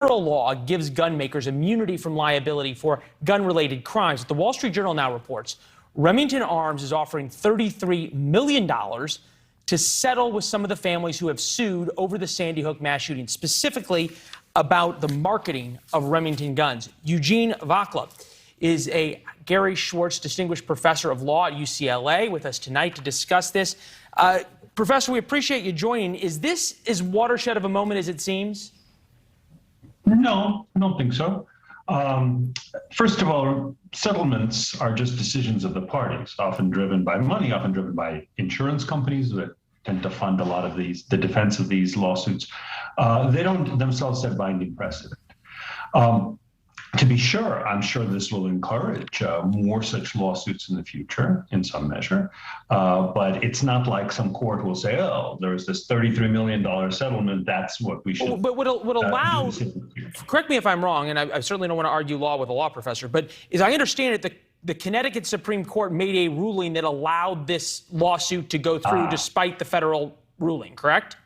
Federal law gives gun makers immunity from liability for gun-related crimes. The Wall Street Journal now reports Remington Arms is offering $33 million to settle with some of the families who have sued over the Sandy Hook mass shooting, specifically about the marketing of Remington guns. EUGENE is a Gary Schwartz Distinguished Professor of Law at UCLA with us tonight to discuss this. Professor, we appreciate you joining. Is this as watershed of a moment as it seems? No, I don't think so. First of all, settlements are just decisions of the parties, often driven by money, often driven by insurance companies that tend to fund a lot of the defense of these lawsuits. They don't themselves set binding precedent. To be sure, I'm sure this will encourage more such lawsuits in the future, in some measure. But it's not like some court will say, "Oh, there's this $33 million settlement. That's what we should." But would allow. Correct me if I'm wrong, and I certainly don't want to argue law with a law professor. But as I understand it, the Connecticut Supreme Court made a ruling that allowed this lawsuit to go through despite the federal ruling. Correct?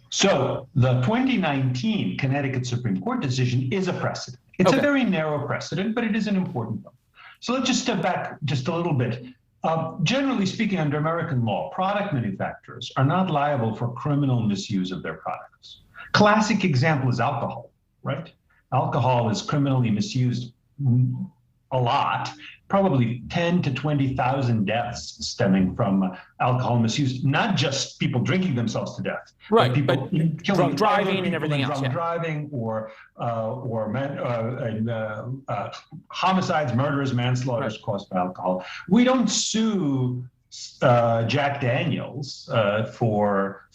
So the 2019 Connecticut Supreme Court decision is a precedent. It's a very narrow precedent, but it is an important one. So let's just step back just a little bit. Generally speaking, under American law, product manufacturers are not liable for criminal misuse of their products. Classic example is alcohol, right? Alcohol is criminally misused a lot, probably 10 to 20,000 deaths stemming from alcohol misuse, not just people drinking themselves to death, right? But people drunk driving and everything else, driving or homicides, murders, manslaughters caused by alcohol. We don't sue Jack Daniels for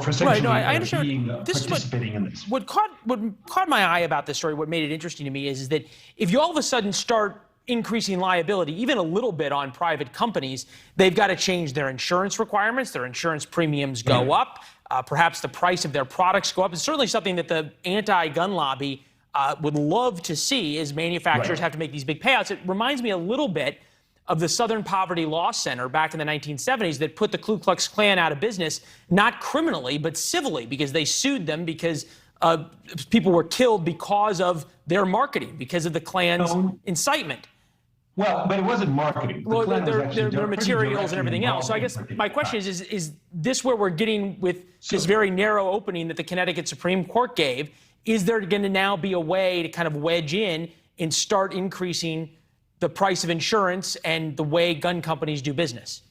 essentially I understand. Participating in this. What caught my eye about this story, what made it interesting to me is that if you all of a sudden start increasing liability, even a little bit on private companies, they've got to change their insurance requirements. Their insurance premiums go up. Perhaps the price of their products go up. It's certainly something that the anti-gun lobby would love to see is manufacturers have to make these big payouts. It reminds me a little bit of the Southern Poverty Law Center back in the 1970s that put the Ku Klux Klan out of business, not criminally, but civilly, because they sued them because people were killed because of their marketing, because of the Klan's incitement. Well, but it wasn't marketing. Well, their materials and everything else. So I guess my question is this where we're getting with this very narrow opening that the Connecticut Supreme Court gave? Is there going to now be a way to kind of wedge in and start increasing the price of insurance and the way gun companies do business?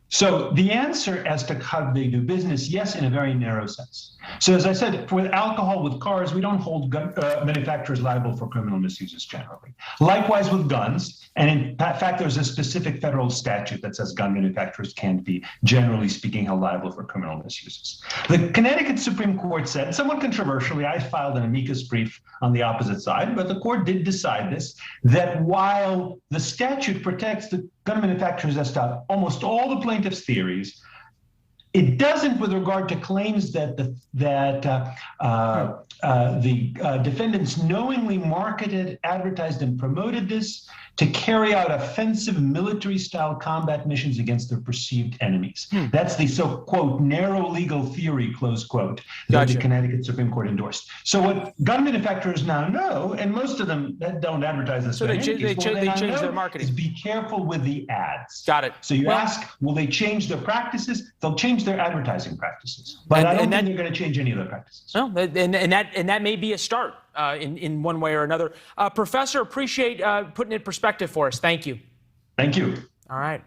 So the answer as to how they do business, yes, in a very narrow sense. So as I said, with alcohol, with cars, we don't hold gun manufacturers liable for criminal misuses generally. Likewise with guns, and in fact, there's a specific federal statute that says gun manufacturers can't be, generally speaking, held liable for criminal misuses. The Connecticut Supreme Court said, somewhat controversially, I filed an amicus brief on the opposite side, but the court did decide this, that while the statute protects the gun manufacturers as to almost all the plaintiffs' theories, it doesn't with regard to claims that the defendants knowingly marketed, advertised, and promoted this to carry out offensive military-style combat missions against their perceived enemies. That's the quote, narrow legal theory, close quote, that the Connecticut Supreme Court endorsed. So what gun manufacturers now know, and most of them that don't advertise this, so they change their marketing. Is be careful with the ads. Got it. So you ask, will they change their practices? They'll change their advertising practices, but I don't think they're going to change any of their practices. No, and that may be a start in one way or another. Professor, appreciate putting it in perspective for us. Thank you. Thank you. All right.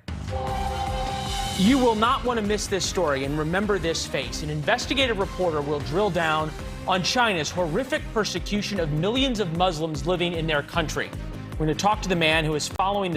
You will not want to miss this story, and remember this face. An investigative reporter will drill down on China's horrific persecution of millions of Muslims living in their country. We're going to talk to the man who is following the